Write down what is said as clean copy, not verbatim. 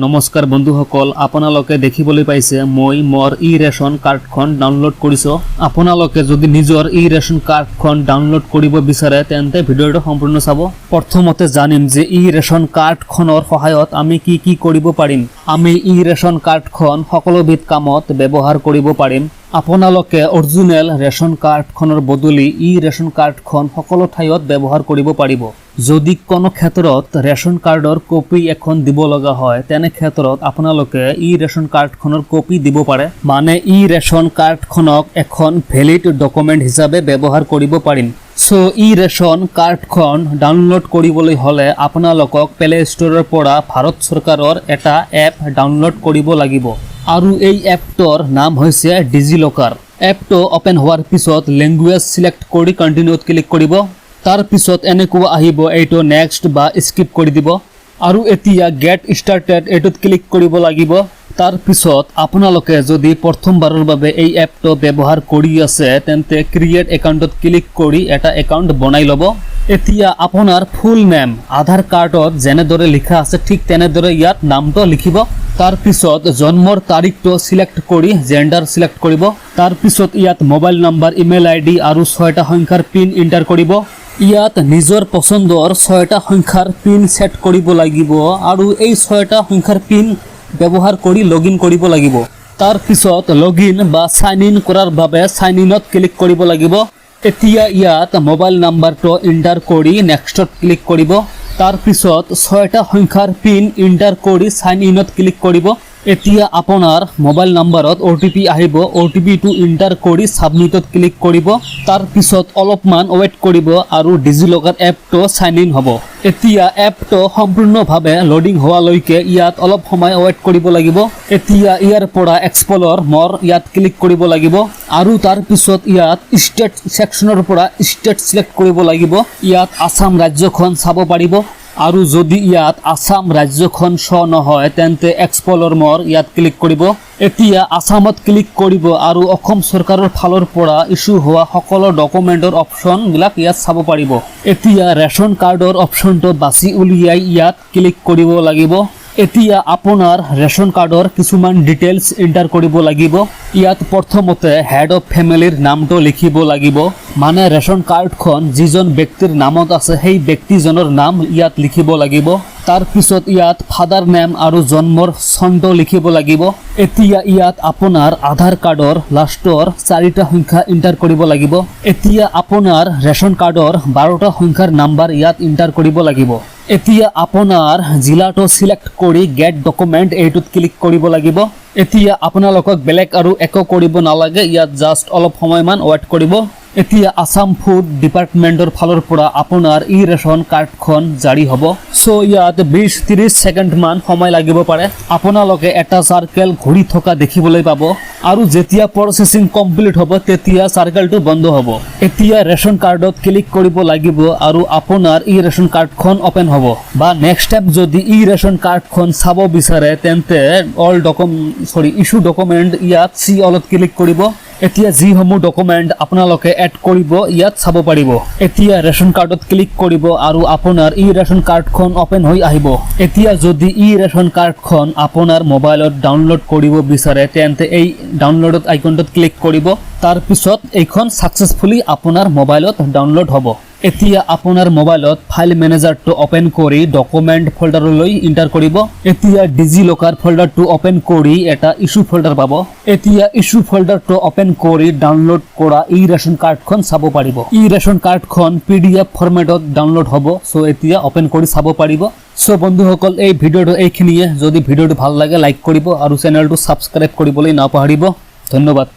নমস্কাৰ বন্ধুসকল, আপোনালোকে দেখিবলৈ পাইছে মই মোৰ ই-ৰেচন কাৰ্ডখন ডাউনলোড কৰিছো। আপোনালোকে যদি নিজৰ ই-ৰেচন কাৰ্ডখন ডাউনলোড কৰিব বিচাৰে তেন্তে ভিডিঅ'টো সম্পূৰ্ণ চাব। প্ৰথমতে জানিম যে ই-ৰেচন কাৰ্ডখনৰ সহায়ত আমি কি কৰিব পাৰিম। আমি ই-ৰেচন কাৰ্ডখন সকলোবিধ কামত ব্যৱহাৰ কৰিব পাৰিম। আপোনালোকে অৰিজিনেল ৰেচন কাৰ্ডখনৰ বদলি ই-ৰেচন কাৰ্ডখন সকলো ঠাইত ব্যৱহাৰ কৰিব পাৰিব। যদি কোনো ক্ষেত্ৰত ৰেচন কাৰ্ডৰ কপি এখন দিব লগা হয় তেনে ক্ষেত্ৰত আপোনালোকে ই-ৰেচন কাৰ্ডখনৰ কপি দিব পাৰে, মানে ই-ৰেচন কাৰ্ডখনক এখন ভেলিড ডকুমেণ্ট হিচাপে ব্যৱহাৰ কৰিব পাৰিম। ই-ৰেচন কাৰ্ডখন ডাউনলোড কৰিবলৈ হ'লে আপোনালোকক প্লে ষ্ট'ৰৰ পৰা ভাৰত চৰকাৰৰ এটা এপ ডাউনলোড কৰিব লাগিব আৰু এই এপটোৰ নাম হৈছে ডিজিলকাৰ। এপটো অপেন হোৱাৰ পিছত লেংগুৱেজ সিলেক্ট কৰি কণ্টিনিউত ক্লিক কৰিব। তাৰ পিছত এনেকুৱা আহিব, এইটো নেক্সট বা স্কিপ কৰি দিব আৰু এতিয়া গেট ষ্টাৰ্টেড এইটোত ক্লিক কৰিব লাগিব। তাৰ পিছত আপোনালোকে যদি প্ৰথমবাৰৰ বাবে এই এপটো ব্যৱহাৰ কৰি আছে তেন্তে ক্ৰিয়েট একাউণ্টত ক্লিক কৰি এটা একাউণ্ট বনাই ল'ব। এতিয়া আপোনাৰ ফুল নেম আধাৰ কাৰ্ডত যেনেদৰে লিখা আছে ঠিক তেনেদৰে ইয়াত নামটো লিখিব। তাৰ পিছত জন্মৰ তাৰিখটো সিলেক্ট কৰি জেণ্ডাৰ সিলেক্ট কৰিব। তাৰ পিছত ইয়াত মোবাইল নম্বৰ, ইমেইল আইডি আৰু 6টা সংখ্যাৰ পিন এণ্টাৰ কৰিব। ইয়াত নিজৰ পছন্দৰ 6টা সংখ্যাৰ পিন সেট কৰিব লাগিব আৰু এই 6টা সংখ্যাৰ পিন ব্যৱহাৰ কৰি লগইন কৰিব লাগিব। তাৰ পিছত লগইন বা সাইন ইন কৰাৰ বাবে সাইন ইনত ক্লিক কৰিব লাগিব। এতিয়া ইয়াত মোবাইল নাম্বাৰটো এণ্টাৰ কৰি নেক্সটত ক্লিক কৰিব। তাৰ পিছত 6টা সংখ্যাৰ পিন এণ্টাৰ কৰি সাইন ইনত ক্লিক কৰিব। এতিয়া আপোনাৰ মোবাইল নাম্বাৰত OTP আহিব, OTPটো এণ্টাৰ কৰি সাবমিটত ক্লিক কৰিব। তাৰ পিছত অলপমান ৱেইট কৰিব আৰু ডিজিলকাৰ এপটো সাইন ইন হ'ব। এতিয়া এপটো সম্পূৰ্ণভাৱে লোডিং হোৱালৈকে ইয়াত অলপ সময় ৱেইট কৰিব লাগিব। এতিয়া ইয়াৰ পৰা এক্সপ্ল'ৰ মোৰ ইয়াত ক্লিক কৰিব লাগিব আৰু তাৰ পিছত ইয়াত ষ্টেট ছেকশ্যনৰ পৰা ষ্টেট সিলেক্ট কৰিব লাগিব। ইয়াত আসাম ৰাজ্যখন চাব পাৰিব আৰু যদি ইয়াত আসাম ৰাজ্যখন শ্ব' নহয় তেন্তে এক্সপ্ল'ৰ মোৰ ইয়াত ক্লিক কৰিব। এতিয়া আসামত ক্লিক কৰিব আৰু অসম চৰকাৰৰ ফালৰ পৰা ইছ্যু হোৱা সকলো ডকুমেণ্টৰ অপশ্যনবিলাক ইয়াত চাব পাৰিব। এতিয়া ৰেচন কাৰ্ডৰ অপশ্যনটো বাছি উলিয়াই ইয়াত ক্লিক কৰিব লাগিব। এতিয়া আপোনাৰ ৰেচন কাৰ্ডৰ কিছুমান ডিটেইলছ এণ্টাৰ কৰিব লাগিব। ইয়াত প্ৰথমতে হেড অফ ফেমিলিৰ নামটো লিখিব লাগিব, মানে ৰেচন কাৰ্ডখন যিজন ব্যক্তিৰ নামত আছে সেই ব্যক্তিজনৰ নাম ইয়াত লিখিব লাগিব। তাৰ পিছত ইয়াত ফাদাৰ নেম আৰু জন্মৰ চনটো লিখিব লাগিব। এতিয়া ইয়াত আপোনাৰ আধাৰ কাৰ্ডৰ লাষ্টৰ 4টা সংখ্যা এণ্টাৰ কৰিব লাগিব। এতিয়া আপোনাৰ ৰেচন কাৰ্ডৰ 12টা সংখ্যাৰ নাম্বাৰ ইয়াত এণ্টাৰ কৰিব লাগিব। এতিয়া আপোনাৰ জিলাটো সিলেক্ট কৰি গেট ডকুমেণ্ট এইটোত ক্লিক কৰিব লাগিব। এতিয়া আপোনালোকক বেলেগ আৰু একো কৰিব নালাগে, ইয়াত জাষ্ট অলপ সময়মান ৱেইট কৰিব। এতিয়া আসাম ফুড ডিপাৰ্টমেণ্টৰ ফালৰ পৰা আপোনাৰ ই-ৰেচন কাৰ্ডখন জাৰি হ'ব। ইয়াত 20-30 ছেকেণ্ডমান সময় লাগিব পাৰে। আপোনালোকে এটা চাৰ্কেল ঘূৰি থকা দেখিবলৈ পাব আৰু যেতিয়া প্ৰচেছিং কমপ্লিট হ'ব তেতিয়া চাৰ্কেলটো বন্ধ হ'ব। এতিয়া ৰেচন কাৰ্ডত ক্লিক কৰিব লাগিব আৰু আপোনাৰ ই-ৰেচন কাৰ্ডখন অপেন হ'ব। বা নেক্সট ষ্টেপ, যদি ই-ৰেচন কাৰ্ডখন চাব বিচাৰে তেন্তে ইছ্যু ডকুমেণ্ট ইয়াত চি অলত ক্লিক কৰিব। এতিয়া যিসমূহ ডকুমেণ্ট আপোনালোকে এড কৰিব ইয়াত চাব পাৰিব। এতিয়া ৰেচন কাৰ্ডত ক্লিক কৰিব আৰু আপোনাৰ ই-ৰেচন কাৰ্ডখন অপেন হৈ আহিব। এতিয়া যদি ই-ৰেচন কাৰ্ডখন আপোনাৰ মোবাইলত ডাউনলোড কৰিব বিচাৰে তেন্তে এই ডাউনলোডত আইকনটোত ক্লিক কৰিব। তাৰ পিছত এইখন ছাকচেছফুলি আপোনাৰ মোবাইলত ডাউনলোড হ'ব। এতিয়া আপোনাৰ মোবাইলত ফাইল মেনেজাৰটো অপেন কৰি ডকুমেণ্ট ফল্ডাৰলৈ এণ্টাৰ কৰিব। এতিয়া ডিজিলকাৰ ফল্ডাৰটো অপেন কৰি এটা ইছ্যু ফল্ডাৰ পাব। এতিয়া ইছ্যু ফল্ডাৰটো অপেন কৰি ডাউনলোড কৰা ই-ৰেচন কাৰ্ডখন চাব পাৰিব। ই-ৰেচন কাৰ্ডখন PDF ফৰ্মেটত ডাউনলোড হ'ব। এতিয়া অপেন কৰি চাব পাৰিব। বন্ধুসকল, এই ভিডিঅ'টো এইখিনিয়ে। যদি ভিডিঅ'টো ভাল লাগে লাইক কৰিব আৰু চেনেলটো ছাবস্ক্ৰাইব কৰিবলৈ নাপাহৰিব। ধন্যবাদ।